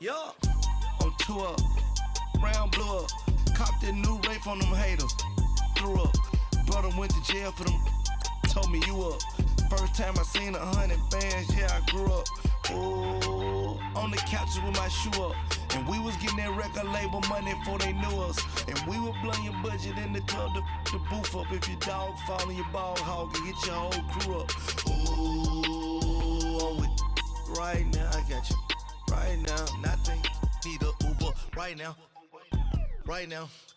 Yeah, I'm 2 up, round blew up, copped that new rape on them haters, threw up, brother went to jail for them, told me you up, first time I seen 100 bands, yeah I grew up, ooh, on the couches with my shoe up, and we was getting that record label money before they knew us, and we were blowing your budget in the club to booth up, if your dog fall in your ball hog and get your whole crew up, ooh, I'm with right now, I got you. Right now, nothing, need a Uber, right now,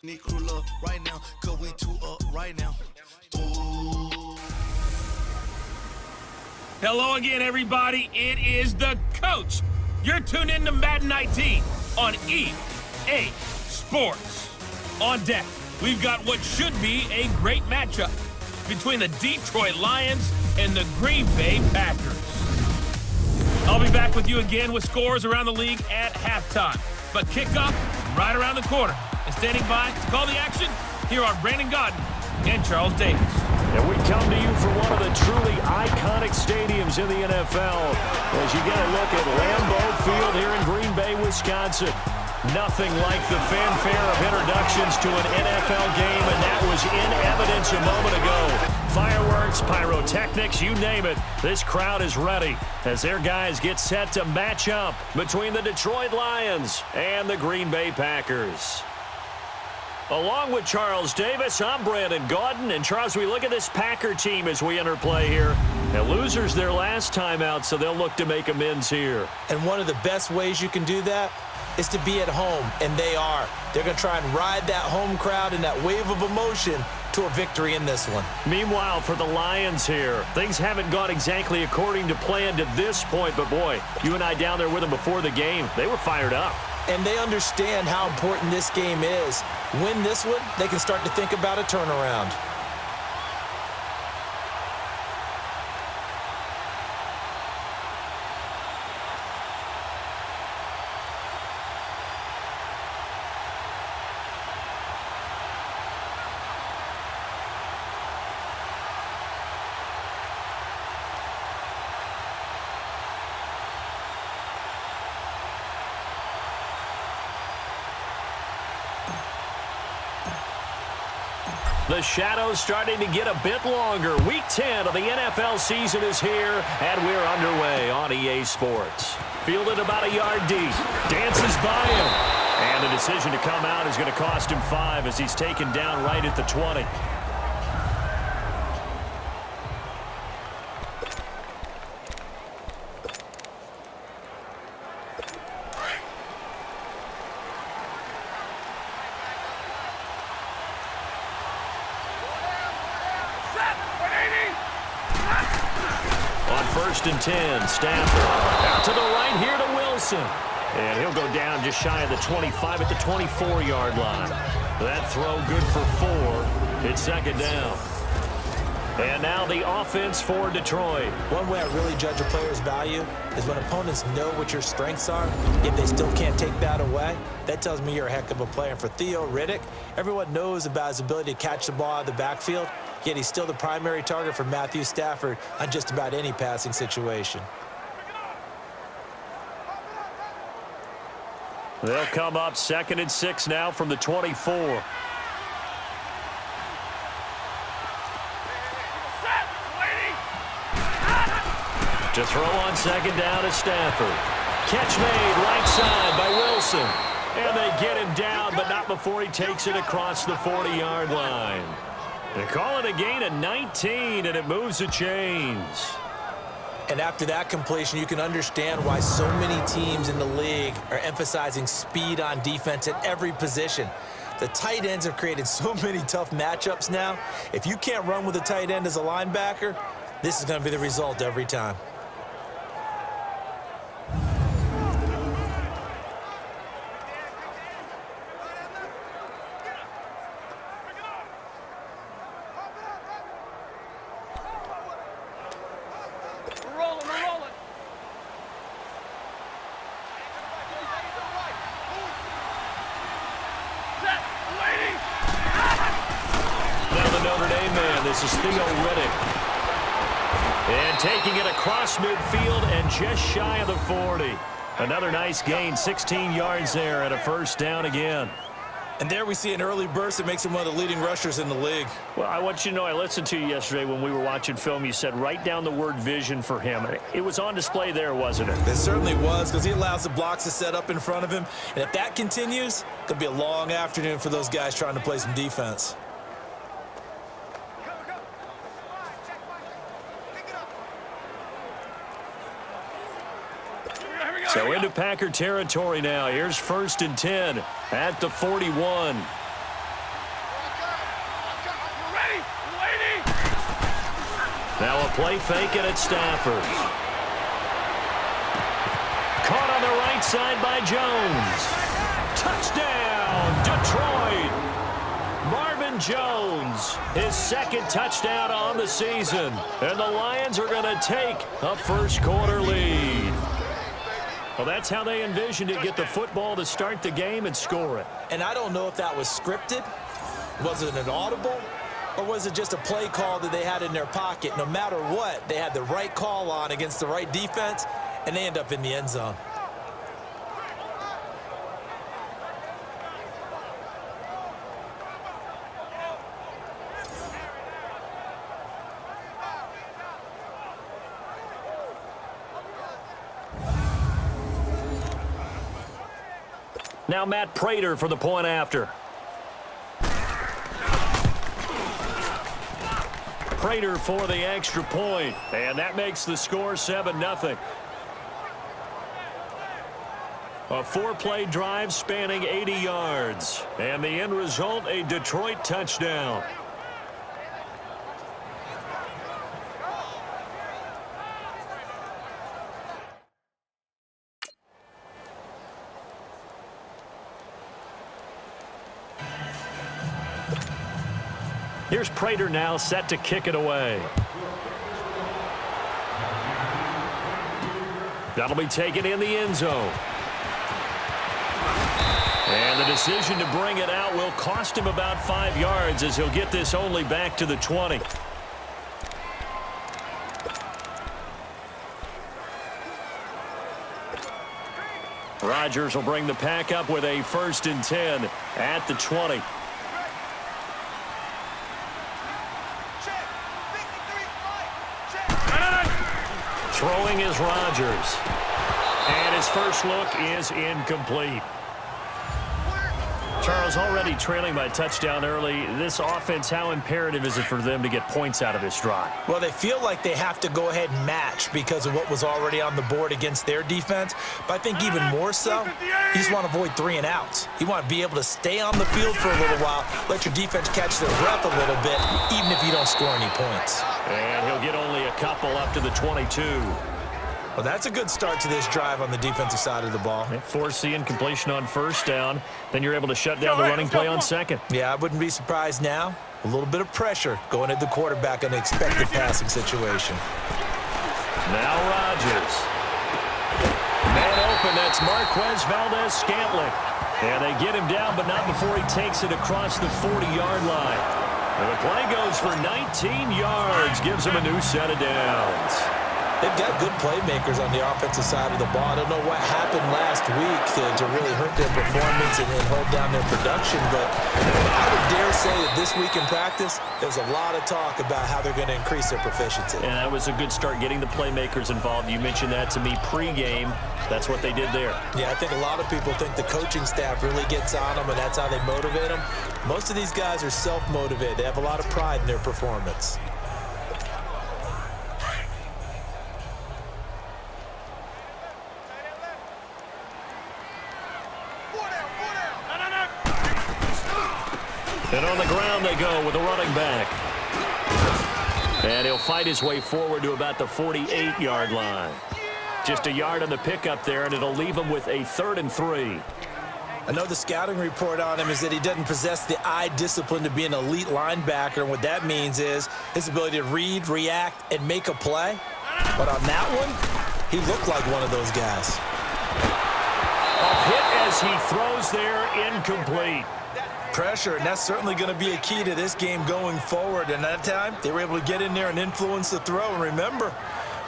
need crew love, right now, cause we 2 up, right now, ooh. Hello again, everybody, it is the coach. You're tuned in to Madden 19 on EA Sports. On deck, we've got what should be a great matchup between the Detroit Lions and the Green Bay Packers. I'll be back with you again with scores around the league at halftime. But kickoff right around the corner. And standing by to call the action, here are Brandon Godden and Charles Davis. And we come to you from one of the truly iconic stadiums in the NFL as you get a look at Lambeau Field here in Green Bay, Wisconsin. Nothing like the fanfare of introductions to an NFL game, and that was in evidence a moment ago. Fireworks, pyrotechnics, you name it. This crowd is ready as their guys get set to match up between the Detroit Lions and the Green Bay Packers. Along with Charles Davis, I'm Brandon Gaudin. And Charles, we look at this Packer team as we enter play here. And losers their last time out, so they'll look to make amends here. And one of the best ways you can do that is to be at home, and they are. They're going to try and ride that home crowd and that wave of emotion to a victory in this one. Meanwhile, for the Lions here, things haven't gone exactly according to plan to this point, but boy, you and I down there with them before the game, they were fired up. And they understand how important this game is. Win this one, they can start to think about a turnaround. The shadow's starting to get a bit longer. Week 10 of the NFL season is here, and we're underway on EA Sports. Fielded about a yard deep. Dances by him. And the decision to come out is going to cost him 5 as he's taken down right at the 20. First and 10, Stafford. Out to the right here to Wilson. And he'll go down just shy of the 25 at the 24-yard line. That throw good for 4. It's second down. And now the offense for Detroit. One way I really judge a player's value is when opponents know what your strengths are, if they still can't take that away. That tells me you're a heck of a player. And for Theo Riddick, everyone knows about his ability to catch the ball out of the backfield, yet he's still the primary target for Matthew Stafford on just about any passing situation. They'll come up 2nd and 6 now from the 24. To throw on second down to Stafford. Catch made right side by Wilson. And they get him down, but not before he takes it across the 40-yard line. They call it a gain of 19, and it moves the chains. And after that completion, you can understand why so many teams in the league are emphasizing speed on defense at every position. The tight ends have created so many tough matchups now. If you can't run with a tight end as a linebacker, this is going to be the result every time. This is Theo Riddick. And taking it across midfield and just shy of the 40. Another nice gain, 16 yards there and a first down again. And there we see an early burst that makes him one of the leading rushers in the league. Well, I want you to know, I listened to you yesterday when we were watching film. You said write down the word vision for him. It was on display there, wasn't it? It certainly was, because he allows the blocks to set up in front of him. And if that continues, it could be a long afternoon for those guys trying to play some defense. So into Packer territory now. Here's 1st and 10 at the 41. Now a play fake and it's Stafford. Caught on the right side by Jones. Touchdown, Detroit. Marvin Jones, his 2nd touchdown on the season. And the Lions are going to take a first-quarter lead. Well, that's how they envisioned it, get the football to start the game and score it. And I don't know if that was scripted. Was it an audible? Or was it just a play call that they had in their pocket? No matter what, they had the right call on against the right defense, and they end up in the end zone. Now Matt Prater for the point after. Prater for the extra point, and that makes the score 7-0. A 4-play drive spanning 80 yards, and the end result, a Detroit touchdown. Here's Prater now set to kick it away. That'll be taken in the end zone. And the decision to bring it out will cost him about 5 yards as he'll get this only back to the 20. Rodgers will bring the pack up with a 1st and 10 at the 20. Throwing is Rodgers. And his first look is incomplete. Charles, already trailing by a touchdown early. This offense, how imperative is it for them to get points out of this drive? Well, they feel like they have to go ahead and match because of what was already on the board against their defense. But I think even more so, you just want to avoid 3 and outs. You want to be able to stay on the field for a little while, let your defense catch their breath a little bit, even if you don't score any points. And he'll get only a couple up to the 22. Well, that's a good start to this drive on the defensive side of the ball. Force the incompletion on 1st down. Then you're able to shut down the running play on 2nd. Yeah, I wouldn't be surprised now. A little bit of pressure going at the quarterback in an expected passing situation. Now Rodgers. Man open, that's Marquez Valdez-Scantling. And they get him down, but not before he takes it across the 40-yard line. And the play goes for 19 yards, gives him a new set of downs. They've got good playmakers on the offensive side of the ball. I don't know what happened last week to really hurt their performance and hold down their production, but I would dare say that this week in practice, there's a lot of talk about how they're going to increase their proficiency. And that was a good start, getting the playmakers involved. You mentioned that to me pregame. That's what they did there. Yeah, I think a lot of people think the coaching staff really gets on them, and that's how they motivate them. Most of these guys are self-motivated. They have a lot of pride in their performance. And on the ground they go with a running back. And he'll fight his way forward to about the 48-yard line. Just a yard on the pickup there, and it'll leave him with a 3rd and 3. I know the scouting report on him is that he doesn't possess the eye discipline to be an elite linebacker, and what that means is his ability to read, react, and make a play. But on that one, he looked like one of those guys. A hit as he throws there, incomplete. Pressure, and that's certainly going to be a key to this game going forward. And that time, they were able to get in there and influence the throw. And remember,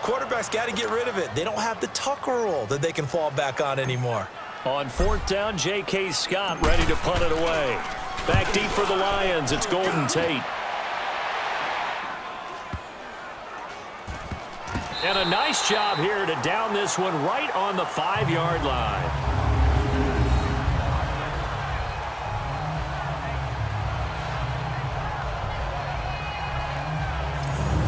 Quarterback's got to get rid of it. They don't have the Tucker rule that they can fall back on anymore. On fourth down, J.K. Scott ready to punt it away. Back deep for the Lions, it's Golden Tate. And a nice job here to down this one right on the 5-yard line.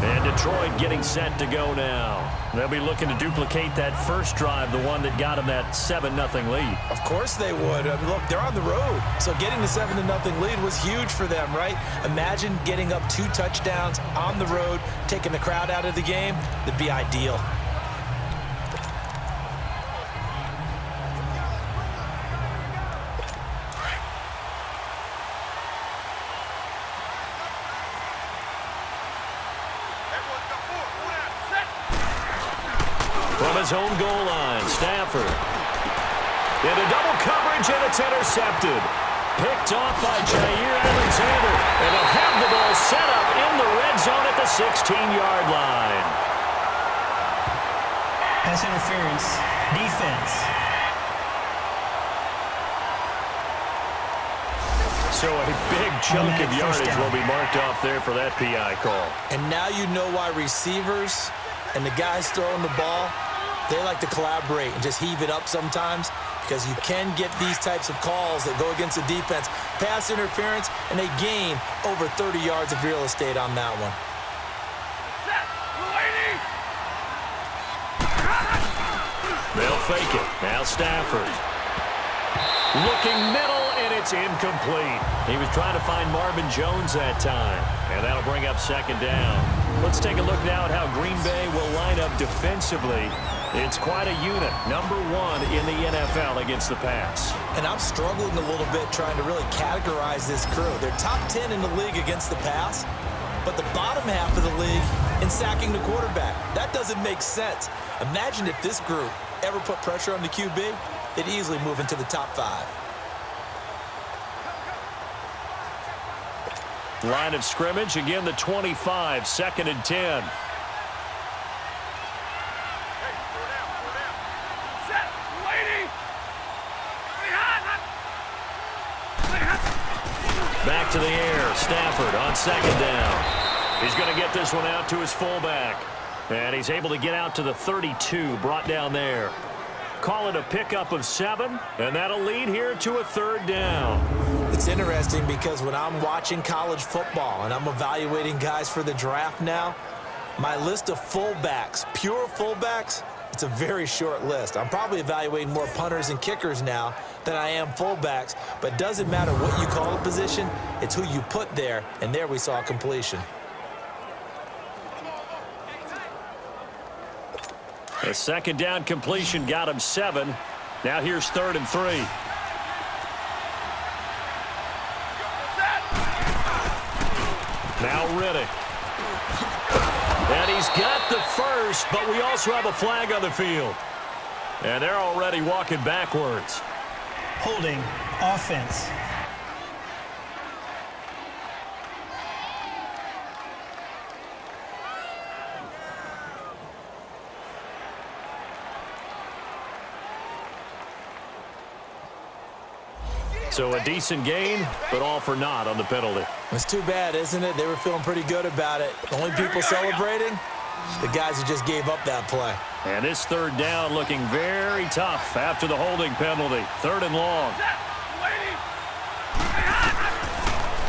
And Detroit getting set to go now. They'll be looking to duplicate that first drive, the one that got them that 7-0 lead. Of course they would. I mean, look, they're on the road. So getting the 7-0 lead was huge for them, right? Imagine getting up 2 touchdowns on the road, taking the crowd out of the game. That'd be ideal. From his own goal line, Stafford. Into double coverage, and it's intercepted. Picked off by Jair Alexander. And they'll have the ball set up in the red zone at the 16-yard line. Pass interference. Defense. So a big chunk of yardage will be marked off there for that PI call. And now you know why receivers and the guys throwing the ball, they like to collaborate and just heave it up sometimes, because you can get these types of calls that go against the defense. Pass interference, and they gain over 30 yards of real estate on that one. They'll fake it. Now Stafford. Looking middle, and it's incomplete. He was trying to find Marvin Jones that time, and that'll bring up second down. Let's take a look now at how Green Bay will line up defensively. It's quite a unit, number 1 in the NFL against the pass. And I'm struggling a little bit trying to really categorize this crew. They're top 10 in the league against the pass, but the bottom half of the league in sacking the quarterback. That doesn't make sense. Imagine if this group ever put pressure on the QB, they'd easily move into the top 5. Line of scrimmage, again the 25, 2nd and 10. Back to the air, Stafford on 2nd down. He's going to get this one out to his fullback. And he's able to get out to the 32, brought down there. Call it a pickup of 7, and that'll lead here to a 3rd down. It's interesting because when I'm watching college football and I'm evaluating guys for the draft now, my list of fullbacks, pure fullbacks, it's a very short list. I'm probably evaluating more punters and kickers now than I am fullbacks, but it doesn't matter what you call a position, it's who you put there, and there we saw completion. A 2nd down completion got him 7. Now here's 3rd and 3. Now Riddick. And he's got the first, but we also have a flag on the field. And they're already walking backwards. Holding. Offense. So a decent gain, but all for naught on the penalty. It's too bad, isn't it? They were feeling pretty good about it. The only people celebrating, the guys who just gave up that play. And this 3rd down looking very tough after the holding penalty. 3rd and long.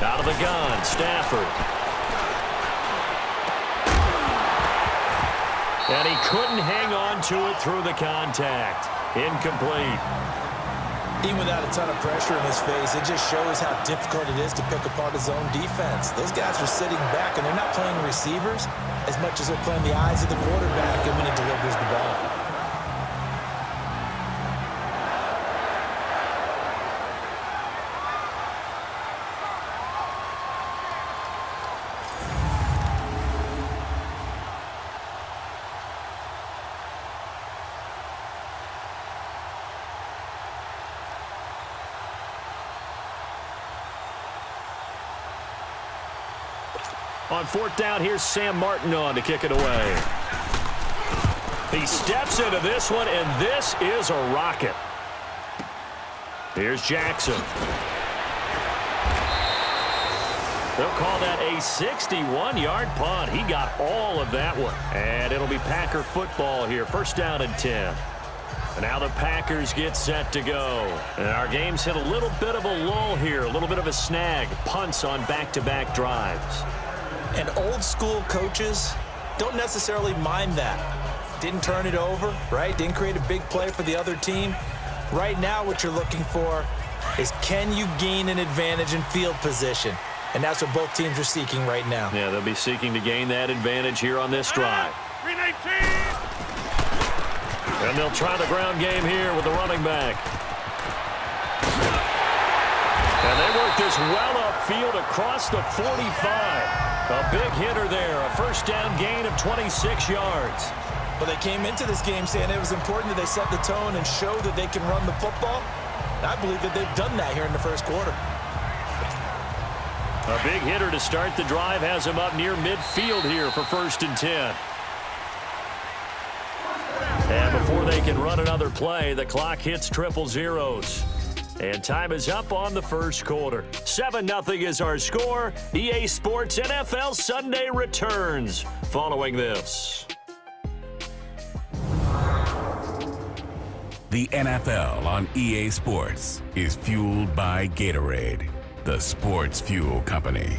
Out of the gun, Stafford. And he couldn't hang on to it through the contact. Incomplete. Even without a ton of pressure in his face, it just shows how difficult it is to pick apart his own defense. Those guys are sitting back, and they're not playing receivers as much as they're playing the eyes of the quarterback and when he delivers the ball. On 4th down, here's Sam Martin on to kick it away. He steps into this one, and this is a rocket. Here's Jackson. They'll call that a 61-yard punt. He got all of that one. And it'll be Packer football here. First down and 10. And now the Packers get set to go. And our game's hit a little bit of a lull here, a little bit of a snag. Punts on back-to-back drives. And old-school coaches don't necessarily mind that. Didn't turn it over, right? Didn't create a big play for the other team. Right now what you're looking for is, can you gain an advantage in field position? And that's what both teams are seeking right now. Yeah, they'll be seeking to gain that advantage here on this drive. And they'll try the ground game here with the running back. And they work this well upfield across the 45. A big hitter there, a first down gain of 26 yards. Well, they came into this game saying it was important that they set the tone and show that they can run the football. And I believe that they've done that here in the first quarter. A big hitter to start the drive has him up near midfield here for first and 10. And before they can run another play, the clock hits triple zeros. And time is up on the first quarter. 7-0 is our score. EA Sports NFL Sunday returns following this. The NFL on EA Sports is fueled by Gatorade, the sports fuel company.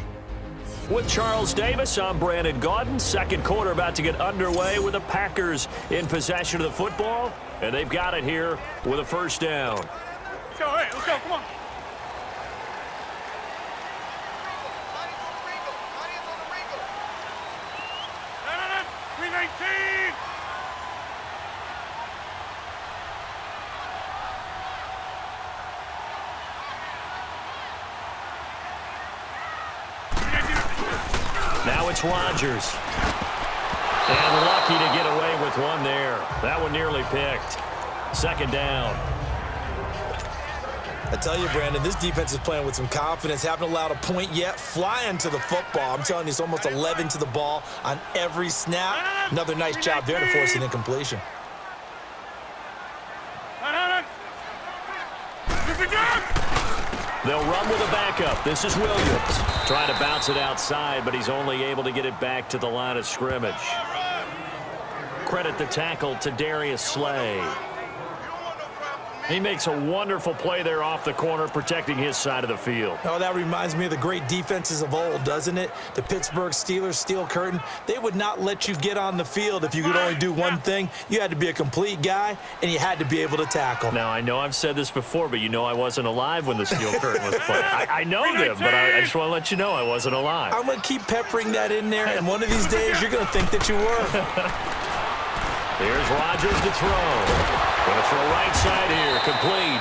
With Charles Davis, I'm Brandon Gaudin. Second quarter about to get underway with the Packers in possession of the football. And they've got it here with a first down. Let's go, hey, let's go, come on. Now it's Rodgers. And lucky to get away with one there. That one nearly picked. Second down. I tell you, Brandon, this defense is playing with some confidence. Haven't allowed a point yet. Flying to the football. I'm telling you, it's almost 11 to the ball on every snap. Another nice job there to force an incompletion. They'll run with a backup. This is Williams. Trying to bounce it outside, but he's only able to get it back to the line of scrimmage. Credit the tackle to Darius Slay. He makes a wonderful play there off the corner, protecting his side of the field. Oh, that reminds me of the great defenses of old, doesn't it? The Pittsburgh Steelers, Steel Curtain. They would not let you get on the field if you could only do one thing. You had to be a complete guy, and you had to be able to tackle. Now, I know I've said this before, but you know I wasn't alive when the Steel Curtain was played. I know them, but I just want to let you know I wasn't alive. I'm going to keep peppering that in there, and one of these days you're going to think that you were. Here's Rodgers to throw. Going to throw right side here, complete.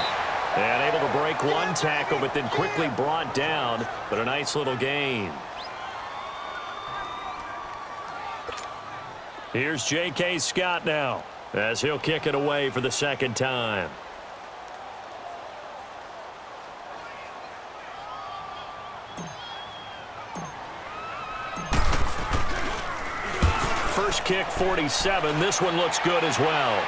And able to break one tackle, but then quickly brought down. But a nice little gain. Here's J.K. Scott now, as he'll kick it away for the second time. First kick, 47. This one looks good as well.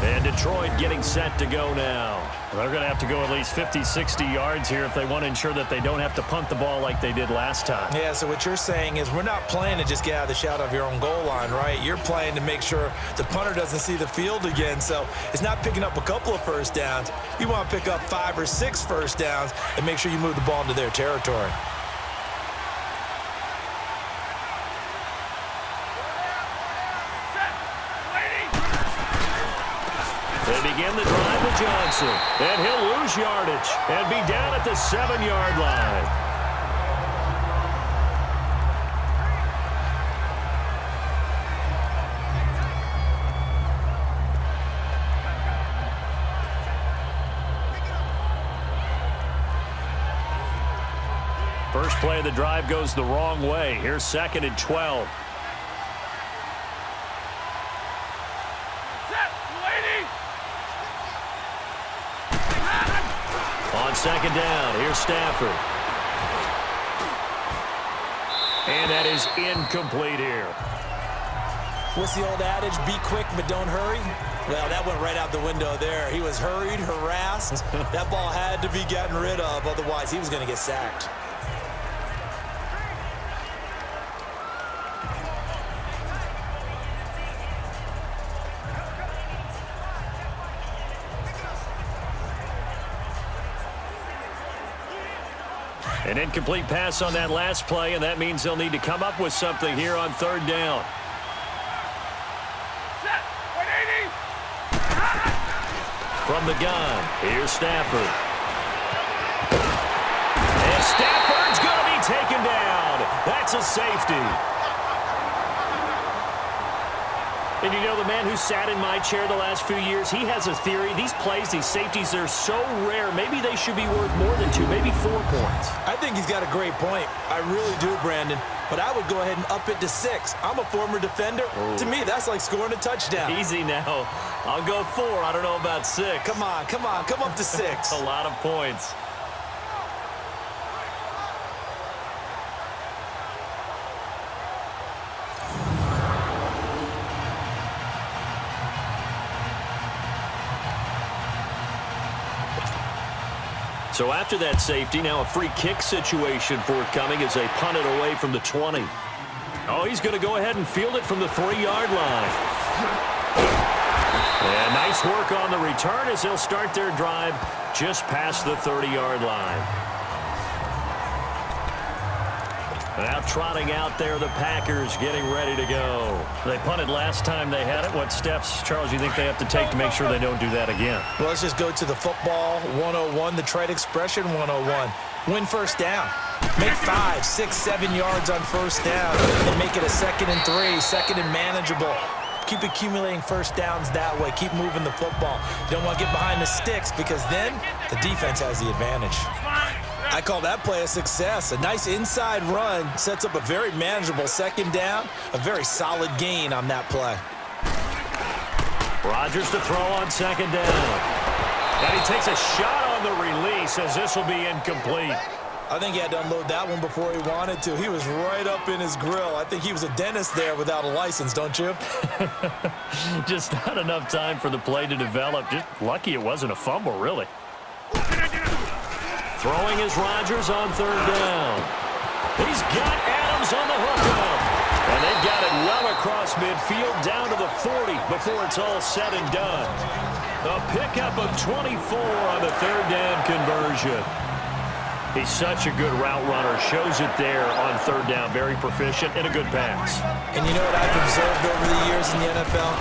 And Detroit getting set to go now. They're going to have to go at least 50, 60 yards here if they want to ensure that they don't have to punt the ball like they did last time. Yeah, so what you're saying is we're not playing to just get out of the shadow of your own goal line, right? You're playing to make sure the punter doesn't see the field again. So it's not picking up a couple of first downs. You want to pick up 5 or 6 first downs and make sure you move the ball into their territory. They begin the drive with Johnson, and he'll lose yardage and be down at the 7-yard line. First play of the drive goes the wrong way. Here's 2nd and 12. second down. Here's Stafford. And that is incomplete here. What's the old adage? Be quick, but don't hurry. Well, that went right out the window there. He was hurried, harassed. That ball had to be gotten rid of. Otherwise, he was going to get sacked. An incomplete pass on that last play, and that means they'll need to come up with something here on third down. From the gun, here's Stafford. And Stafford's going to be taken down. That's a safety. And you know, the man who sat in my chair the last few years, he has a theory. These plays, these safeties, they're so rare. Maybe they should be worth more than 2, maybe 4 points. I think he's got a great point. I really do, Brandon. But I would go ahead and up it to 6. I'm a former defender. Ooh. To me, that's like scoring a touchdown. Easy now. I'll go 4. I don't know about 6. Come on. Come up to 6. A lot of points. So after that safety, now a free kick situation forthcoming as they punt it away from the 20. Oh, he's going to go ahead and field it from the 3-yard line. And nice work on the return as they'll start their drive just past the 30-yard line. Now trotting out there, the Packers getting ready to go. They punted last time they had it. What steps, Charles, do you think they have to take to make sure they don't do that again? Well, let's just go to the football 101, the trade expression 101. Win first down. Make 5, 6, 7 yards on first down and make it a 2nd and 3, 2nd and manageable. Keep accumulating first downs that way. Keep moving the football. You don't want to get behind the sticks because then the defense has the advantage. I call that play a success. A nice inside run sets up a very manageable 2nd down, a very solid gain on that play. Rodgers to throw on 2nd down. And he takes a shot on the release as this will be incomplete. I think he had to unload that one before he wanted to. He was right up in his grill. I think he was a dentist there without a license, don't you? Just not enough time for the play to develop. Just lucky it wasn't a fumble, really. Throwing is Rodgers on 3rd down. He's got Adams on the hookup. And they've got it well across midfield down to the 40 before it's all said and done. A pickup of 24 on the 3rd down conversion. He's such a good route runner. Shows it there on 3rd down. Very proficient and a good pass. And you know what I've observed over the years in the NFL?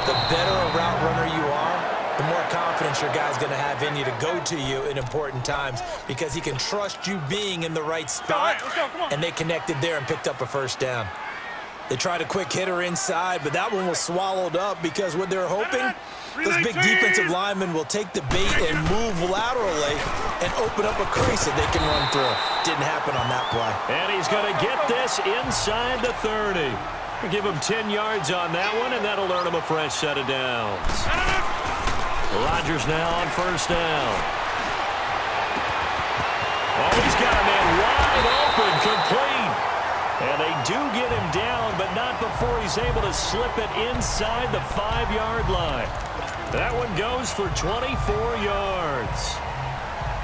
The better a route runner you are, the more confidence your guy's going to have in you to go to you in important times because he can trust you being in the right spot. And they connected there and picked up a first down. They tried a quick hitter inside, but that one was swallowed up because what they're hoping, those big defensive linemen will take the bait and move laterally and open up a crease that they can run through. Didn't happen on that play. And he's going to get this inside the 30. We'll give him 10 yards on that one, and that'll earn him a fresh set of downs. Rodgers now on 1st down. Oh, he's got a man wide open, complete. And they do get him down, but not before he's able to slip it inside the 5-yard line. That one goes for 24 yards.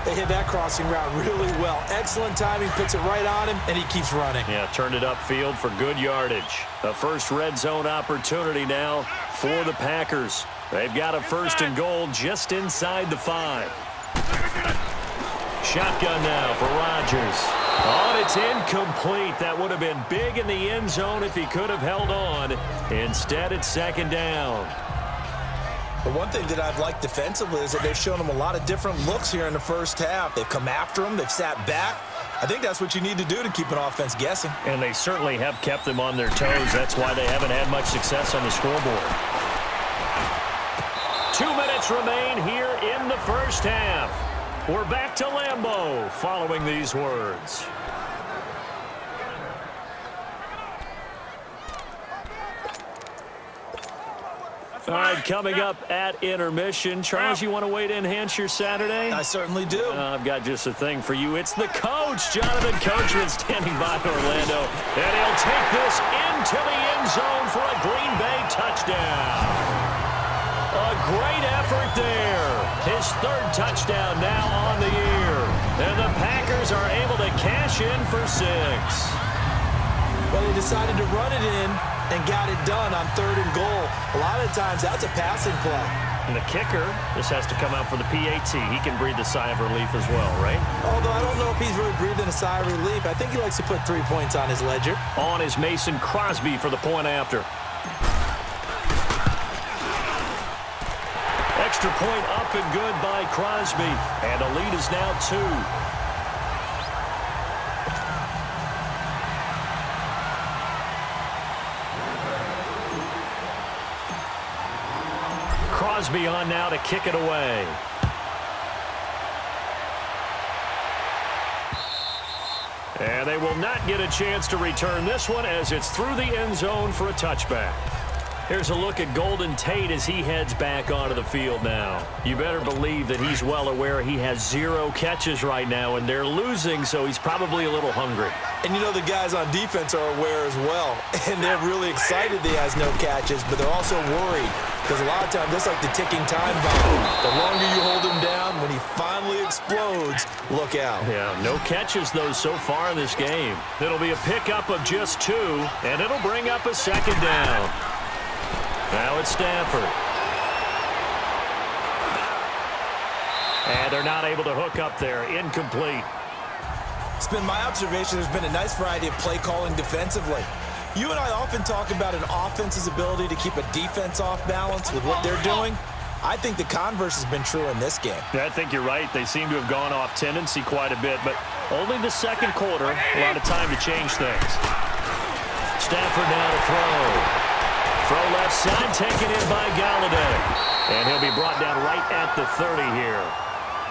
They hit that crossing route really well. Excellent timing, puts it right on him, and he keeps running. Yeah, turned it upfield for good yardage. A first red zone opportunity now for the Packers. They've got a 1st and goal just inside the 5. Shotgun now for Rodgers. Oh, and it's incomplete. That would have been big in the end zone if he could have held on. Instead, it's 2nd down. The one thing that I've liked defensively is that they've shown him a lot of different looks here in the first half. They've come after him. They've sat back. I think that's what you need to do to keep an offense guessing. And they certainly have kept them on their toes. That's why they haven't had much success on the scoreboard. 2 minutes remain here in the first half. We're back to Lambeau following these words. All right, coming up at intermission. Charles, you want to wait to enhance your Saturday? I certainly do. I've got just a thing for you. It's the coach, Jonathan Coachman, standing by Orlando. And he'll take this into the end zone for a Green Bay touchdown. A great effort there. His third touchdown now on the year. And the Packers are able to cash in for 6. Well, he decided to run it in and got it done on 3rd and goal. A lot of times, that's a passing play. And the kicker, this has to come out for the PAT. He can breathe a sigh of relief as well, right? Although I don't know if he's really breathing a sigh of relief. I think he likes to put 3 points on his ledger. On is Mason Crosby for the point after. Extra point up and good by Crosby. And the lead is now 2. Crosby on now to kick it away. And they will not get a chance to return this one as it's through the end zone for a touchback. Here's a look at Golden Tate as he heads back onto the field now. You better believe that he's well aware he has 0 catches right now, and they're losing, so he's probably a little hungry. And you know the guys on defense are aware as well. And they're really excited that he has no catches, but they're also worried. Because a lot of times, that's like the ticking time bomb. The longer you hold him down, when he finally explodes, look out. Yeah, no catches, though, so far in this game. It'll be a pickup of just 2, and it'll bring up a 2nd down. Now it's Stafford. And they're not able to hook up there. Incomplete. It's been my observation there's been a nice variety of play calling defensively. You and I often talk about an offense's ability to keep a defense off balance with what they're doing. I think the converse has been true in this game. Yeah, I think you're right. They seem to have gone off tendency quite a bit, but only the second quarter, a lot of time to change things. Stafford now to throw. Throw left side, taken in by Galladay. And he'll be brought down right at the 30 here.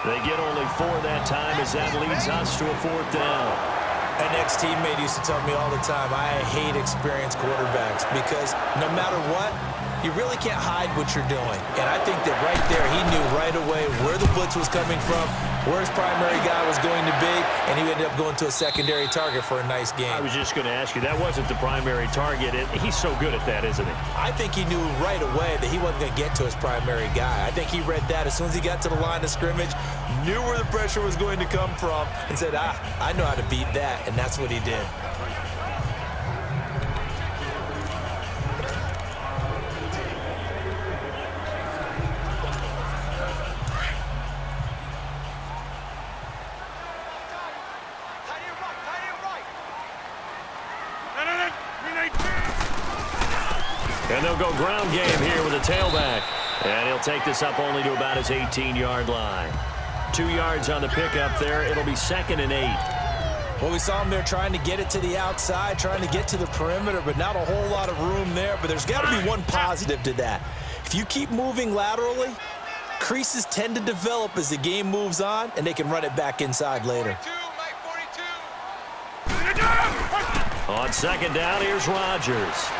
They get only 4 that time as that leads us to a 4th down. An ex-teammate used to tell me all the time, I hate experienced quarterbacks because no matter what, you really can't hide what you're doing. And I think that right there, he knew right away where the blitz was coming from, where his primary guy was going to be, and he ended up going to a secondary target for a nice game. I was just going to ask you, that wasn't the primary target. He's so good at that, isn't he? I think he knew right away that he wasn't going to get to his primary guy. I think he read that as soon as he got to the line of scrimmage, knew where the pressure was going to come from, and said, I know how to beat that, and that's what he did. And they'll go ground game here with a tailback. And he'll take this up only to about his 18-yard line. 2 yards on the pickup there. It'll be 2nd and 8. Well, we saw him there trying to get it to the outside, trying to get to the perimeter, but not a whole lot of room there. But there's got to be one positive to that. If you keep moving laterally, creases tend to develop as the game moves on, and they can run it back inside later. On 2nd down, here's Rodgers.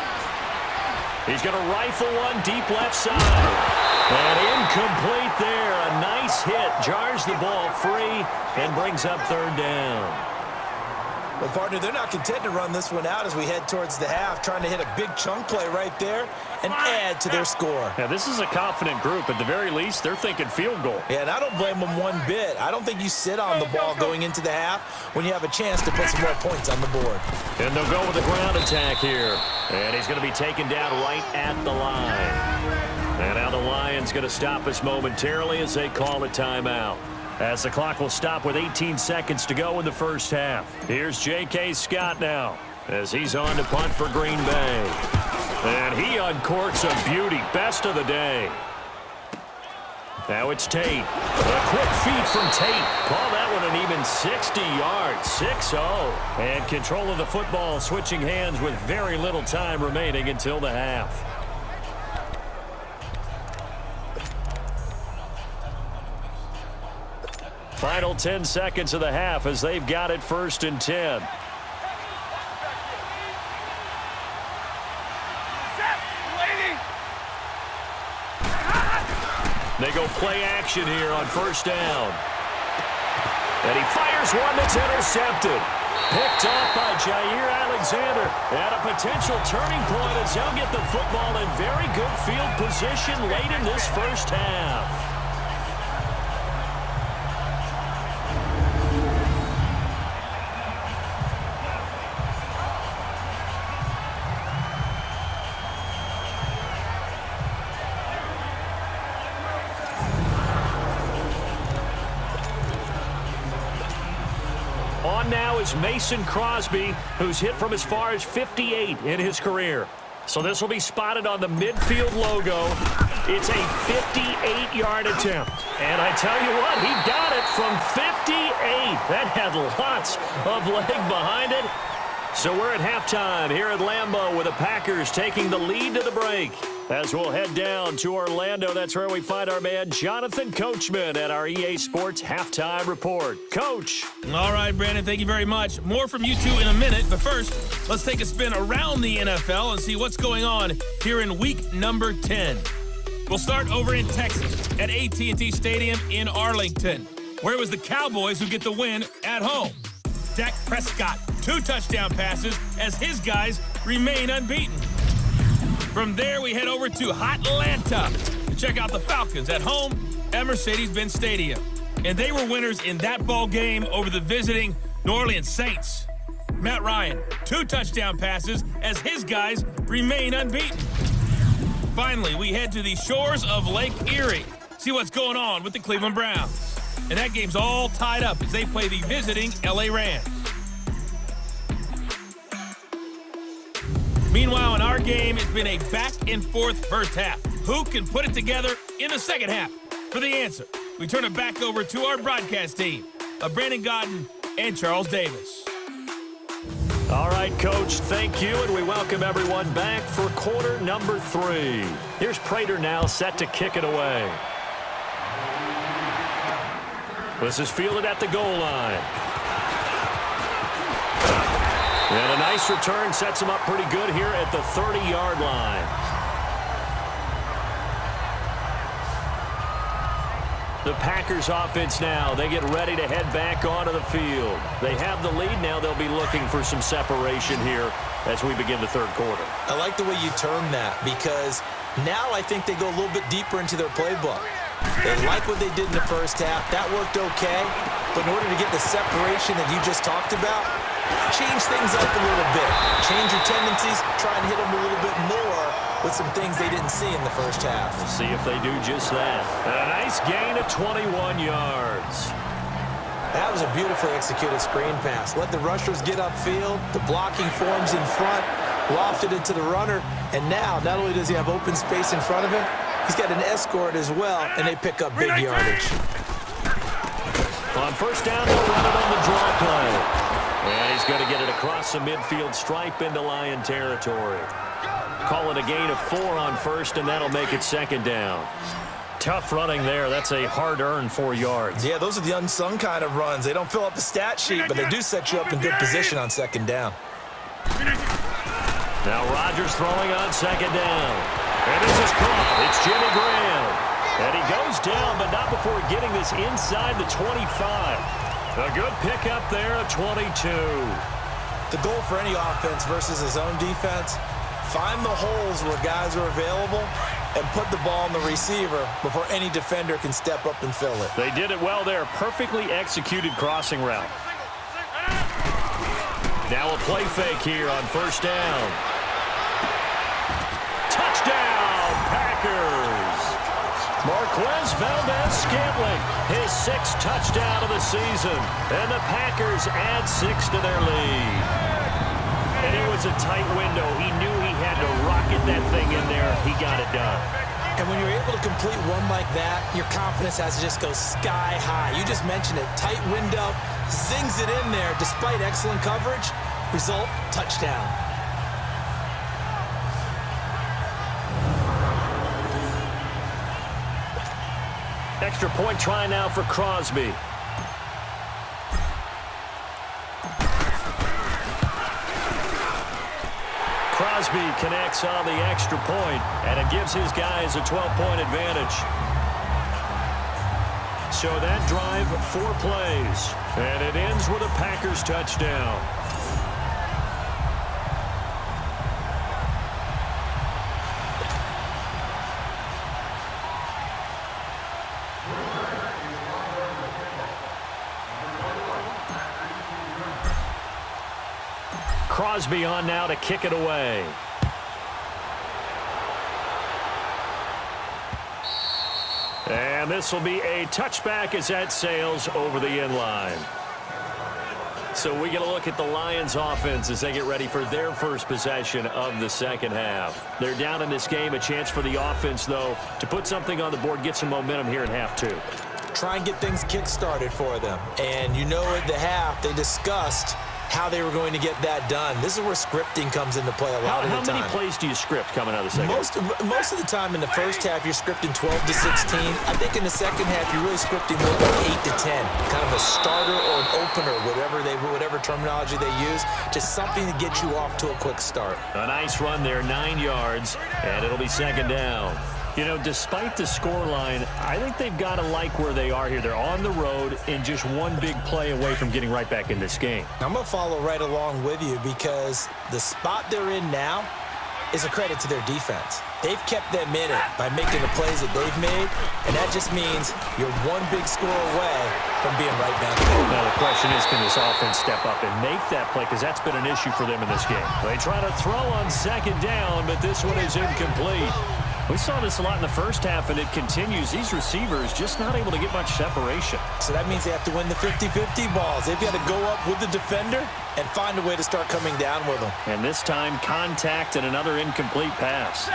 He's going to rifle one deep left side. And incomplete there. A nice hit. Jars the ball free and brings up 3rd down. Well, partner, they're not content to run this one out as we head towards the half, trying to hit a big chunk play right there and add to their score. Yeah, this is a confident group. At the very least, they're thinking field goal. Yeah, and I don't blame them one bit. I don't think you sit on the ball going into the half when you have a chance to put some more points on the board. And they'll go with a ground attack here. And he's going to be taken down right at the line. And now the Lions going to stop us momentarily as they call a timeout. As the clock will stop with 18 seconds to go in the first half. Here's J.K. Scott now as he's on to punt for Green Bay. And he uncorks a beauty. Best of the day. Now it's Tate. A quick feed from Tate. Call that one an even 60 yards. 6-0. And control of the football switching hands with very little time remaining until the half. Final 10 seconds of the half as they've got it 1st and 10. go play action here on first down. And he fires one that's intercepted. Picked off by Jair Alexander. And a potential turning point as he'll get the football in very good field position late in this first half. On now is Mason Crosby, who's hit from as far as 58 in his career. So this will be spotted on the midfield logo. It's a 58-yard attempt. And I tell you what, he got it from 58. That had lots of leg behind it. So we're at halftime here at Lambeau with the Packers taking the lead to the break. As we'll head down to Orlando, that's where we find our man Jonathan Coachman at our EA Sports Halftime Report. Coach. All right, Brandon, thank you very much. More from you two in a minute, but first, let's take a spin around the NFL and see what's going on here in week number 10. We'll start over in Texas at AT&T Stadium in Arlington, where it was the Cowboys who get the win at home. Dak Prescott, 2 touchdown passes as his guys remain unbeaten. From there, we head over to Atlanta to check out the Falcons at home at Mercedes-Benz Stadium. And they were winners in that ball game over the visiting New Orleans Saints. Matt Ryan, 2 touchdown passes as his guys remain unbeaten. Finally, we head to the shores of Lake Erie, see what's going on with the Cleveland Browns. And that game's all tied up as they play the visiting LA Rams. Meanwhile, in our game, it's been a back-and-forth first half. Who can put it together in the second half? For the answer, we turn it back over to our broadcast team of Brandon Godden and Charles Davis. All right, Coach, thank you, and we welcome everyone back for quarter number 3. Here's Prater now set to kick it away. This is fielded at the goal line. And a nice return sets him up pretty good here at the 30-yard line. The Packers offense now, they get ready to head back onto the field. They have the lead now. They'll be looking for some separation here as we begin the third quarter. I like the way you term that because now I think they go a little bit deeper into their playbook. They like what they did in the first half. That worked okay. But in order to get the separation that you just talked about, change things up a little bit. Change your tendencies. Try and hit them a little bit more with some things they didn't see in the first half. We'll see if they do just that. And a nice gain of 21 yards. That was a beautifully executed screen pass. Let the rushers get upfield. The blocking forms in front. Lofted it to the runner. And now, not only does he have open space in front of him, he's got an escort as well, and they pick up big yardage. On first down, they'll run it on the draw play. And he's going to get it across the midfield stripe into Lion territory. Call it a gain of 4 on first, and that'll make it second down. Tough running there. That's a hard-earned 4 yards. Yeah, those are the unsung kind of runs. They don't fill up the stat sheet, but they do set you up in good position on second down. Now Rodgers throwing on second down. And this is caught. It's Jimmy Graham. And he goes down, but not before getting this inside the 25. A good pickup there of 22. The goal for any offense versus his own defense, find the holes where guys are available and put the ball on the receiver before any defender can step up and fill it. They did it well there. Perfectly executed crossing route. Now a play fake here on first down. Touchdown, Packers. Marquez Valdez-Scantling, his 6th touchdown of the season. And the Packers add 6 to their lead. And it was a tight window. He knew he had to rocket that thing in there. He got it done. And when you're able to complete one like that, your confidence has to just go sky high. You just mentioned it. Tight window, zings it in there despite excellent coverage. Result, touchdown. Extra point try now for Crosby. Crosby connects on the extra point, and it gives his guys a 12-point advantage. So that drive, 4 plays. And it ends with a Packers touchdown. Crosby on now to kick it away. And this will be a touchback as that sails over the end line. So we get a look at the Lions offense as they get ready for their first possession of the second half. They're down in this game. A chance for the offense, though, to put something on the board, get some momentum here in half 2. Try and get things kick-started for them. And you know at the half, they discussed how they were going to get that done. This is where scripting comes into play a lot of the time. How many plays do you script coming out of the second half? Most of the time in the first half, you're scripting 12 to 16. I think in the second half, you're really scripting more like 8 to 10. Kind of a starter or an opener, whatever terminology they use. Just something to get you off to a quick start. A nice run there, 9 yards, and it'll be second down. You know, despite the scoreline, I think they've got to like where they are here. They're on the road and just one big play away from getting right back in this game. I'm going to follow right along with you because the spot they're in now is a credit to their defense. They've kept them in it by making the plays that they've made, and that just means you're one big score away from being right back there. Now, the question is, can this offense step up and make that play? Because that's been an issue for them in this game. They try to throw on second down, but this one is incomplete. We saw this a lot in the first half, and it continues. These receivers just not able to get much separation. So that means they have to win the 50-50 balls. They've got to go up with the defender and find a way to start coming down with them. And this time, contact and another incomplete pass.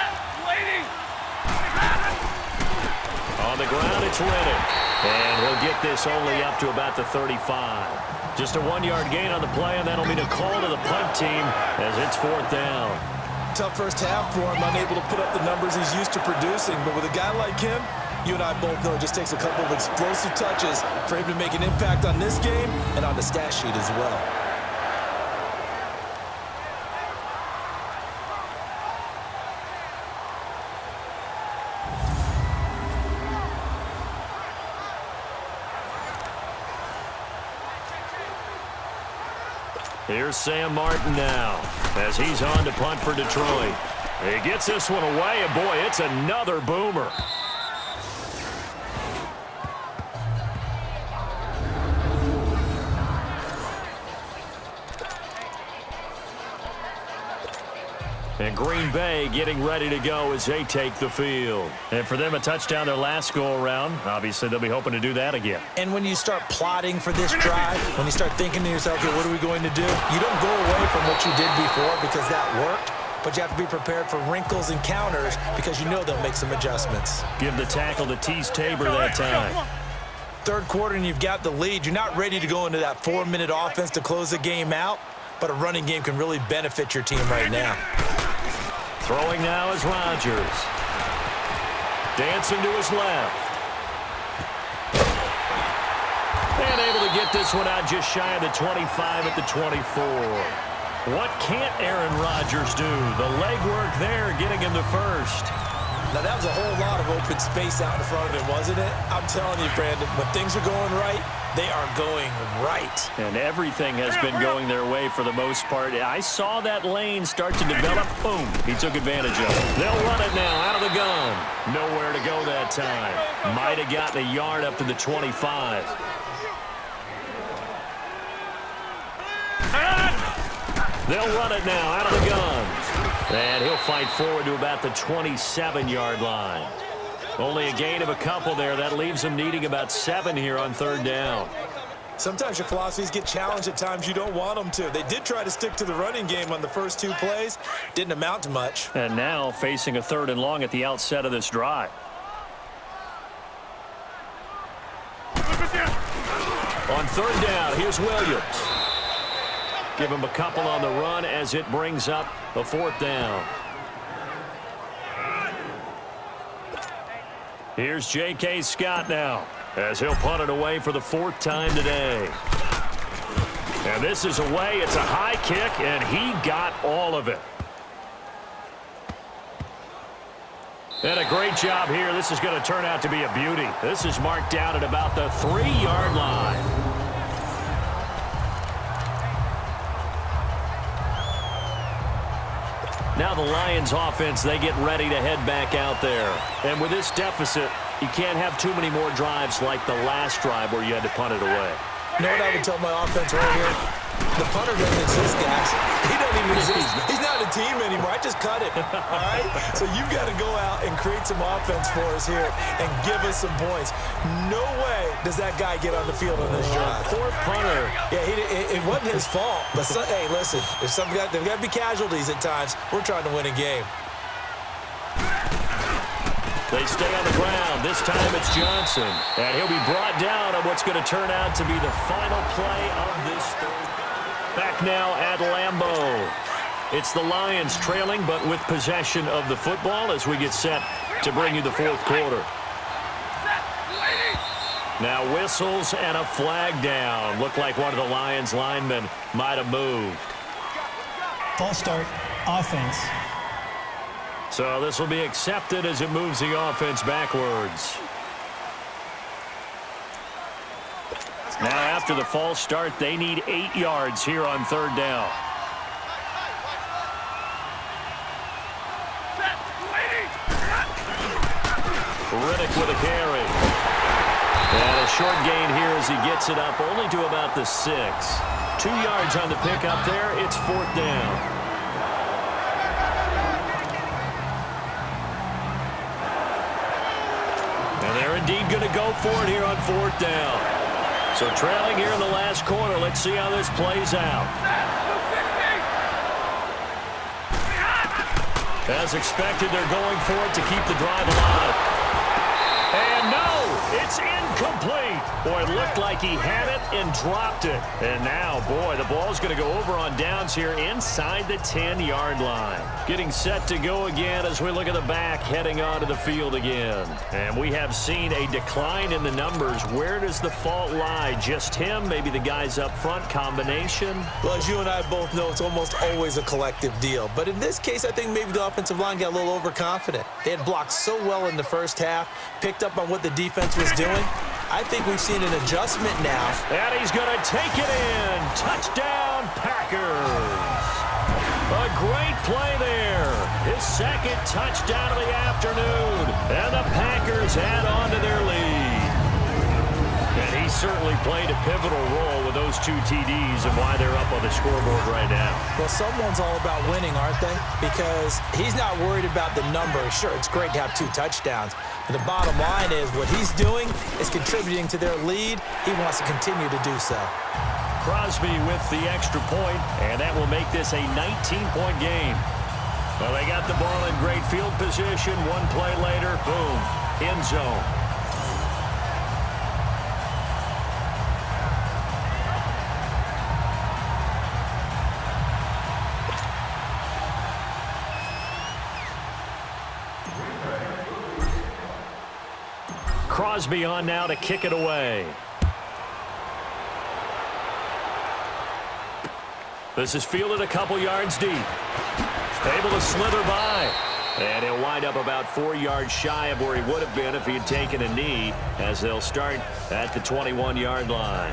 On the ground, it's Riddick. And he'll get this only up to about the 35. Just a 1-yard gain on the play, and that'll mean a call to the punt team as it's 4th down. Tough first half for him, unable to put up the numbers he's used to producing. But with a guy like him, you and I both know it just takes a couple of explosive touches for him to make an impact on this game and on the stat sheet as well. Here's Sam Martin now as he's on to punt for Detroit. He gets this one away, and boy, it's another boomer. And Green Bay getting ready to go as they take the field. And for them, a touchdown their last go-around. Obviously, they'll be hoping to do that again. And when you start plotting for this drive, when you start thinking to yourself, okay, what are we going to do? You don't go away from what you did before because that worked, but you have to be prepared for wrinkles and counters because you know they'll make some adjustments. Give the tackle to Tease Tabor that time. Third quarter and you've got the lead. You're not ready to go into that 4-minute offense to close the game out, but a running game can really benefit your team right now. Throwing now is Rodgers. Dancing to his left. And able to get this one out just shy of the 25 at the 24. What can't Aaron Rodgers do? The legwork there getting him the first. Now, that was a whole lot of open space out in front of him, wasn't it? I'm telling you, Brandon, when things are going right, they are going right. And everything has been going their way for the most part. I saw that lane start to develop. Boom. He took advantage of it. They'll run it now out of the gun. Nowhere to go that time. Might have gotten a yard up to the 25. They'll run it now out of the gun. And he'll fight forward to about the 27-yard line. Only a gain of a couple there. That leaves him needing about 7 here on 3rd down. Sometimes your philosophies get challenged at times you don't want them to. They did try to stick to the running game on the first 2 plays. Didn't amount to much. And now facing a 3rd and long at the outset of this drive. On 3rd down, here's Williams. Give him a couple on the run as it brings up a 4th down. Here's J.K. Scott now as he'll punt it away for the 4th time today. And this is away. It's a high kick, and he got all of it. And a great job here. This is going to turn out to be a beauty. This is marked out at about the 3-yard line. Now the Lions offense, they get ready to head back out there. And with this deficit, you can't have too many more drives like the last drive where you had to punt it away. You know what I would tell my offense right here? The punter doesn't exist, guys. He doesn't even exist. He's not a team anymore. I just cut it, all right? So you've got to go out and create some offense for us here and give us some points. No way does that guy get on the field on this drive. Poor punter. Yeah, it wasn't his fault. But, hey, listen, there's got to be casualties at times. We're trying to win a game. They stay on the ground. This time it's Johnson. And he'll be brought down on what's going to turn out to be the final play of this third. Back now at Lambeau. It's the Lions trailing, but with possession of the football as we get set to bring you the fourth quarter. Now whistles and a flag down. Looked like one of the Lions linemen might have moved. False start, offense. So this will be accepted as it moves the offense backwards. Now after the false start, they need 8 yards here on third down. Riddick with a carry. And a short gain here as he gets it up only to about the 6. 2 yards on the pickup there. It's fourth down. And they're indeed going to go for it here on fourth down. So trailing here in the last quarter. Let's see how this plays out. As expected, they're going for it to keep the drive alive. And no, it's incomplete. Boy, it looked like he had it and dropped it. And now, boy, the ball's going to go over on downs here inside the 10-yard line. Getting set to go again as we look at the back heading onto the field again. And we have seen a decline in the numbers. Where does the fault lie? Just him? Maybe the guys up front? Combination? Well, as you and I both know, it's almost always a collective deal. But in this case, I think maybe the offensive line got a little overconfident. They had blocked so well in the first half, picked up on what the defense was doing. I think we've seen an adjustment now. And he's going to take it in. Touchdown, Packers. A great play there. His second touchdown of the afternoon. And the Packers add on to their lead. And he certainly played a pivotal role with those 2 TDs and why they're up on the scoreboard right now. Well, someone's all about winning, aren't they? Because he's not worried about the numbers. Sure, it's great to have 2 touchdowns. But the bottom line is what he's doing is contributing to their lead. He wants to continue to do so. Crosby with the extra point, and that will make this a 19-point game. Well, they got the ball in great field position. One play later, boom, end zone. Crosby on now to kick it away. This is fielded a couple yards deep. Able to slither by. And he'll wind up about 4 yards shy of where he would have been if he had taken a knee, as they'll start at the 21-yard line.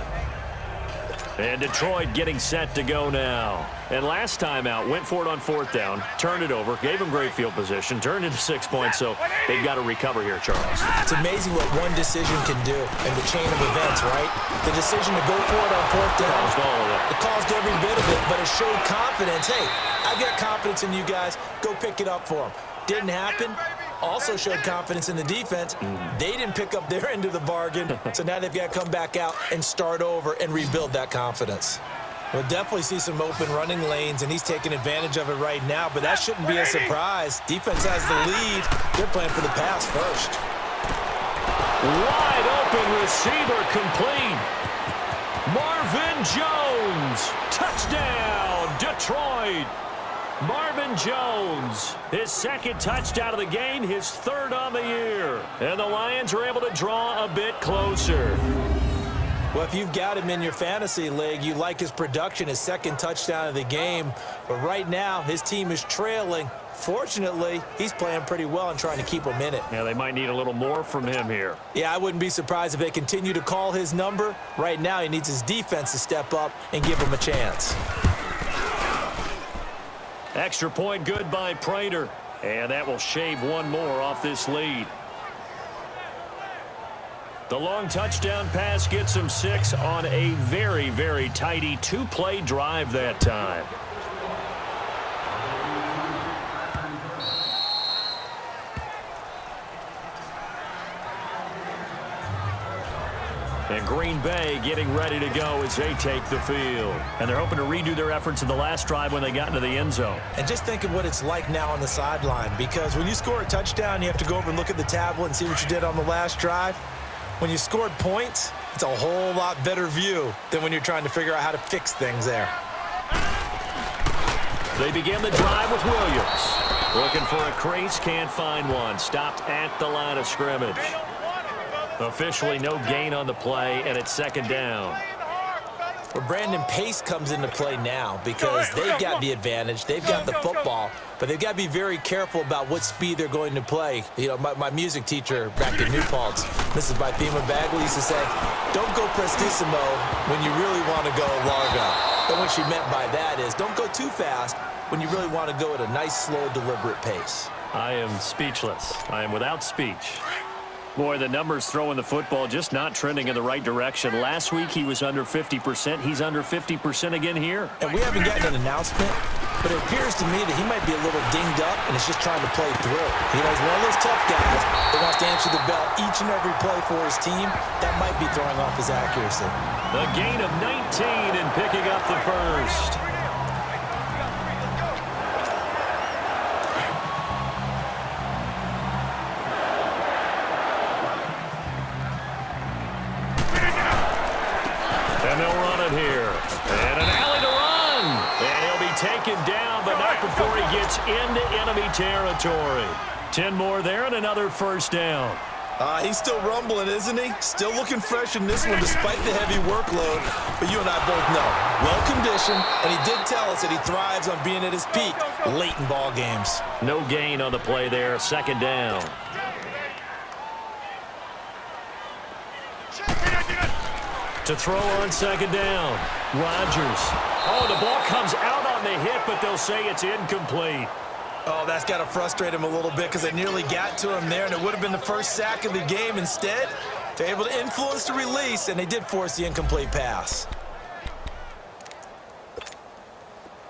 And Detroit getting set to go now. And last time out, went for it on fourth down, turned it over, gave him great field position, turned into 6 points, so they've got to recover here, Charles. It's amazing what one decision can do in the chain of events, right? The decision to go for it on fourth down. Caused all of it. It caused every bit of it, but it showed confidence. Hey, I've got confidence in you guys. Go pick it up for them. Didn't happen. Also showed confidence in the defense. They didn't pick up their end of the bargain, so now they've got to come back out and start over and rebuild that confidence. We'll definitely see some open running lanes, and he's taking advantage of it right now, but that shouldn't be a surprise. Defense has the lead. They're playing for the pass first. Wide open receiver complete. Marvin Jones. Touchdown, Detroit. Marvin Jones, his second touchdown of the game, his third on the year. And the Lions are able to draw a bit closer. Well, if you've got him in your fantasy league, you like his production, his second touchdown of the game. But right now, his team is trailing. Fortunately, he's playing pretty well and trying to keep them in it. Yeah, they might need a little more from him here. Yeah, I wouldn't be surprised if they continue to call his number. Right now, he needs his defense to step up and give him a chance. Extra point good by Prater. And that will shave one more off this lead. The long touchdown pass gets him 6 on a very, very tidy 2-play drive that time. And Green Bay getting ready to go as they take the field. And they're hoping to redo their efforts in the last drive when they got into the end zone. And just think of what it's like now on the sideline, because when you score a touchdown, you have to go over and look at the tablet and see what you did on the last drive. When you scored points, it's a whole lot better view than when you're trying to figure out how to fix things there. They begin the drive with Williams. Looking for a crease, can't find one. Stopped at the line of scrimmage. Officially no gain on the play, and it's second down. Well, Brandon Pace comes into play now because they've got the advantage. They've got the football, but they've got to be very careful about what speed they're going to play. You know, my music teacher back in New Paltz, Mrs. Bythema Bagley, used to say, don't go prestissimo when you really want to go largo. And what she meant by that is don't go too fast when you really want to go at a nice, slow, deliberate pace. I am speechless. I am without speech. Boy, the numbers throwing the football just not trending in the right direction. Last week he was under 50%. He's under 50% again here. And we haven't gotten an announcement, but it appears to me that he might be a little dinged up and is just trying to play through. You know, he's one of those tough guys that wants to answer the bell each and every play for his team. That might be throwing off his accuracy. The gain of 19 and picking up the first. Here. And an alley to run. And he'll be taken down, but not before he gets into enemy territory. 10 more there and another first down. He's still rumbling, isn't he? Still looking fresh in this one despite the heavy workload. But you and I both know, well-conditioned, and he did tell us that he thrives on being at his peak late in ball games. No gain on the play there. Second down. To throw on second down. Rodgers. Oh, the ball comes out on the hit, but they'll say it's incomplete. Oh, that's got to frustrate him a little bit because they nearly got to him there, and it would have been the first sack of the game. Instead, they're able to influence the release, and they did force the incomplete pass.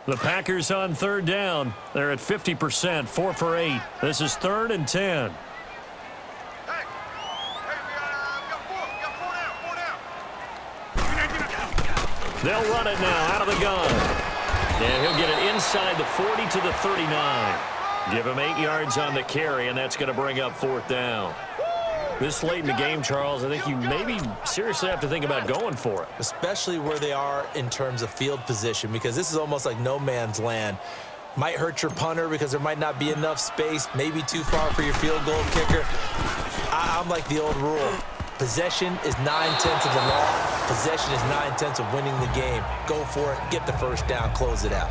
The Packers on third down. They're at 50%, 4 for 8. This is 3rd and 10. They'll run it now out of the gun. And he'll get it inside the 40 to the 39. Give him 8 yards on the carry, and that's going to bring up 4th down. This late in the game, Charles, I think you maybe seriously have to think about going for it. Especially where they are in terms of field position, because this is almost like no man's land. Might hurt your punter because there might not be enough space, maybe too far for your field goal kicker. I'm like the old rule. Possession is 9/10 of the law. Possession is 9/10 of winning the game. Go for it. Get the first down. Close it out.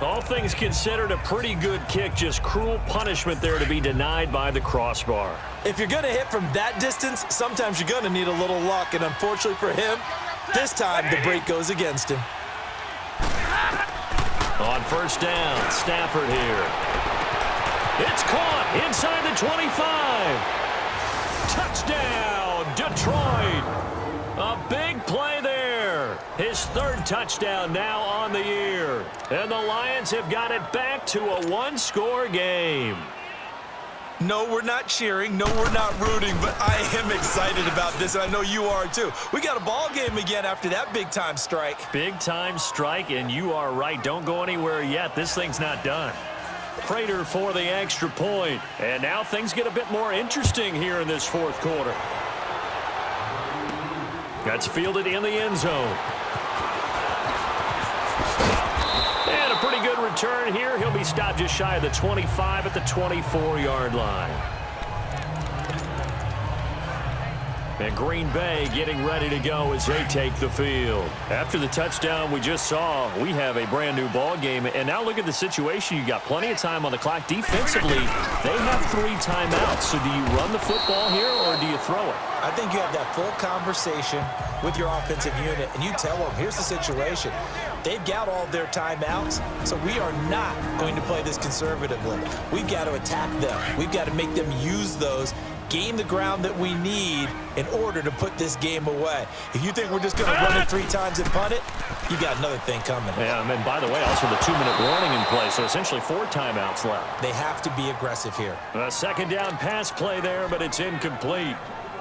All things considered, a pretty good kick. Just cruel punishment there to be denied by the crossbar. If you're going to hit from that distance, sometimes you're going to need a little luck. And unfortunately for him, this time the break goes against him. On first down, Stafford here. It's caught inside the 25. Touchdown! Detroit. A big play there. His 3rd touchdown now on the year. And the Lions have got it back to a 1-score game. No, we're not cheering. No, we're not rooting. But I am excited about this, and I know you are too. We got a ball game again after that big-time strike. Big-time strike, and you are right. Don't go anywhere yet. This thing's not done. Prater for the extra point. And now things get a bit more interesting here in this 4th quarter. That's fielded in the end zone. And a pretty good return here. He'll be stopped just shy of the 25 at the 24-yard line. And Green Bay getting ready to go as they take the field. After the touchdown we just saw, we have a brand new ball game. And now look at the situation. You got plenty of time on the clock. Defensively, they have 3 timeouts. So do you run the football here or do you throw it? I think you have that full conversation with your offensive unit, and you tell them, here's the situation. They've got all their timeouts, so we are not going to play this conservatively. We've got to attack them. We've got to make them use those, gain the ground that we need in order to put this game away. If you think we're just going to run it 3 times and punt it, you got another thing coming. Yeah, and by the way, also the 2-minute warning in play, so essentially 4 timeouts left. They have to be aggressive here. A second down pass play there, but it's incomplete.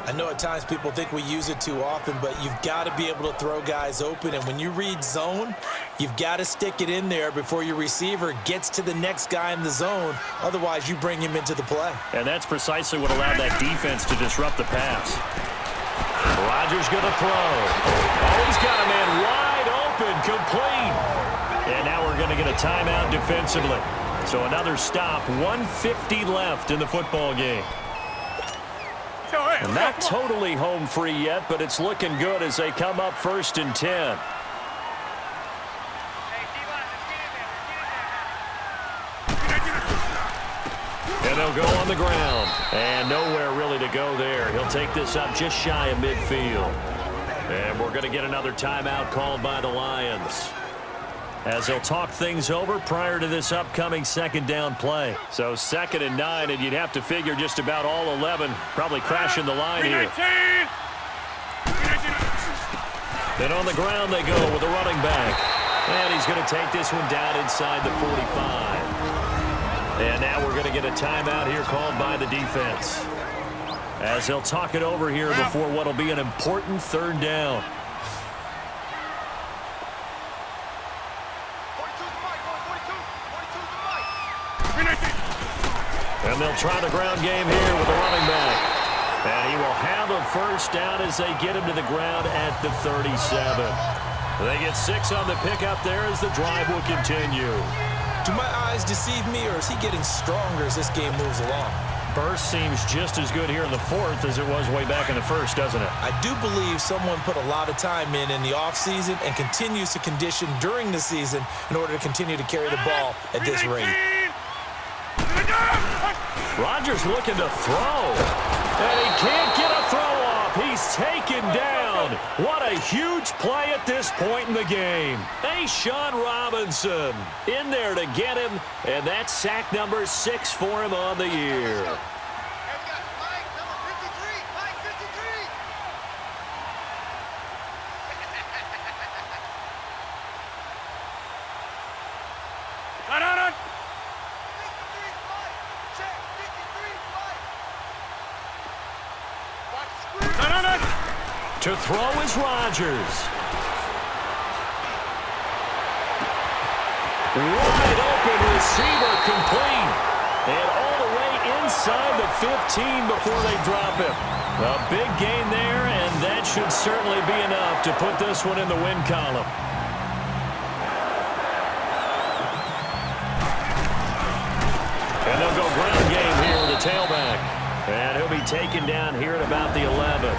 I know at times people think we use it too often, but you've got to be able to throw guys open. And when you read zone, you've got to stick it in there before your receiver gets to the next guy in the zone. Otherwise, you bring him into the play. And that's precisely what allowed that defense to disrupt the pass. Rodgers going to throw. Oh, he's got a man wide open, complete. And now we're going to get a timeout defensively. So another stop, 1:50 left in the football game. And not totally home free yet, but it's looking good as they come up 1st and 10. And they'll go on the ground. And nowhere really to go there. He'll take this up just shy of midfield. And we're going to get another timeout called by the Lions, as they'll talk things over prior to this upcoming second down play. So 2nd and 9, and you'd have to figure just about all 11 probably crashing the line here. Then on the ground they go with a running back. And he's going to take this one down inside the 45. And now we're going to get a timeout here called by the defense, as they'll talk it over here before what will be an important 3rd down. And they'll try the ground game here with the running back. And he will have a 1st down as they get him to the ground at the 37. They get 6 on the pickup there as the drive will continue. Do my eyes deceive me, or is he getting stronger as this game moves along? Burst seems just as good here in the 4th as it was way back in the 1st, doesn't it? I do believe someone put a lot of time in the offseason and continues to condition during the season in order to continue to carry the ball at this rate. Rodgers looking to throw, and he can't get a throw off. He's taken down. What a huge play at this point in the game. Sean Robinson in there to get him, and that's sack number 6 for him on the year. To throw is Rodgers. Wide open receiver, complete. And all the way inside the 15 before they drop him. A big gain there, and that should certainly be enough to put this one in the win column. And they'll go ground game here with the tailback. And he'll be taken down here at about the 11.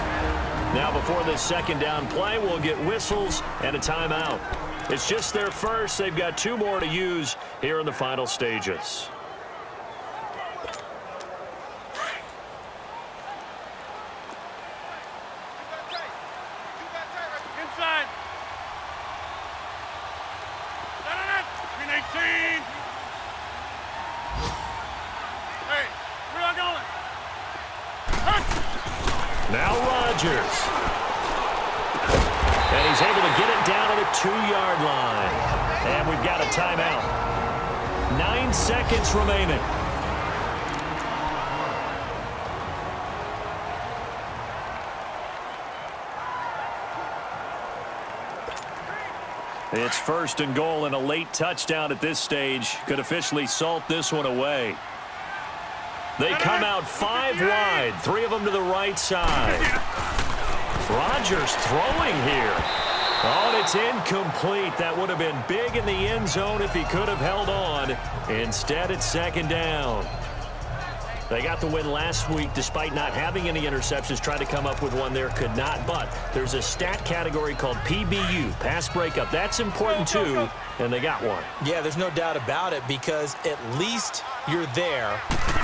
Now before this second down play, we'll get whistles and a timeout. It's just their first. They've got 2 more to use here in the final stages. Inside. 18. Hey, where are you going? Now Rodgers. And he's able to get it down to the 2-yard line. And we've got a timeout. 9 seconds remaining. It's 1st and goal, and a late touchdown at this stage could officially salt this one away. They come out 5 wide, 3 of them to the right side. Rodgers throwing here. Oh, and it's incomplete. That would have been big in the end zone if he could have held on. Instead, it's 2nd down. They got the win last week despite not having any interceptions. Tried to come up with one there, could not. But there's a stat category called PBU, pass breakup. That's important too, and they got one. Yeah, there's no doubt about it because at least you're there,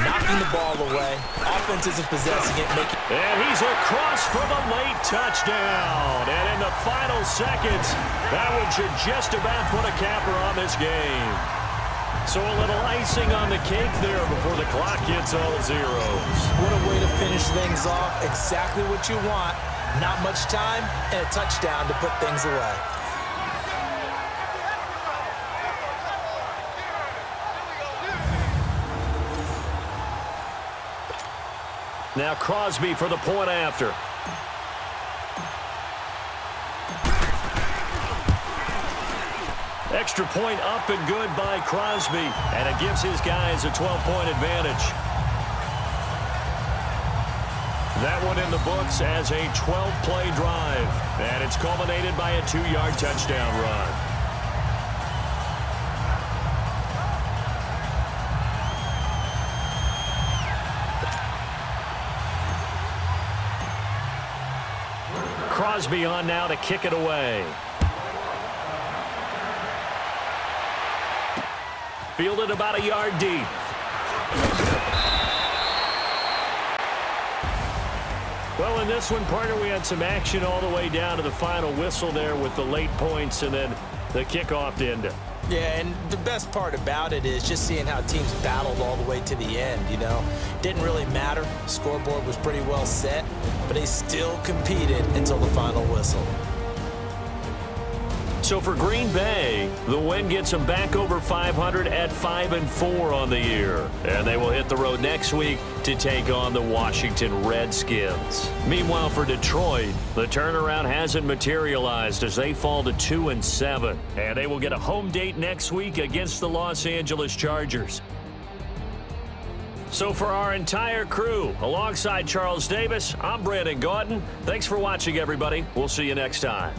knocking the ball away. Offense isn't possessing it. And he's across for the late touchdown. And in the final seconds, that one should just about put a capper on this game. So a little icing on the cake there before the clock hits all zeros. What a way to finish things off. Exactly what you want. Not much time and a touchdown to put things away. Now Crosby for the point after. Extra point up and good by Crosby, and it gives his guys a 12-point advantage. That one in the books as a 12-play drive, and it's culminated by a 2-yard touchdown run. Crosby on now to kick it away. Fielded about a yard deep. Well, in this one, partner, we had some action all the way down to the final whistle there with the late points and then the kickoff to end it. Yeah, and the best part about it is just seeing how teams battled all the way to the end, you know. Didn't really matter. Scoreboard was pretty well set, but they still competed until the final whistle. So for Green Bay, the win gets them back over 500 at 5-4 on the year. And they will hit the road next week to take on the Washington Redskins. Meanwhile, for Detroit, the turnaround hasn't materialized as they fall to 2-7. And they will get a home date next week against the Los Angeles Chargers. So for our entire crew, alongside Charles Davis, I'm Brandon Gautin. Thanks for watching, everybody. We'll see you next time.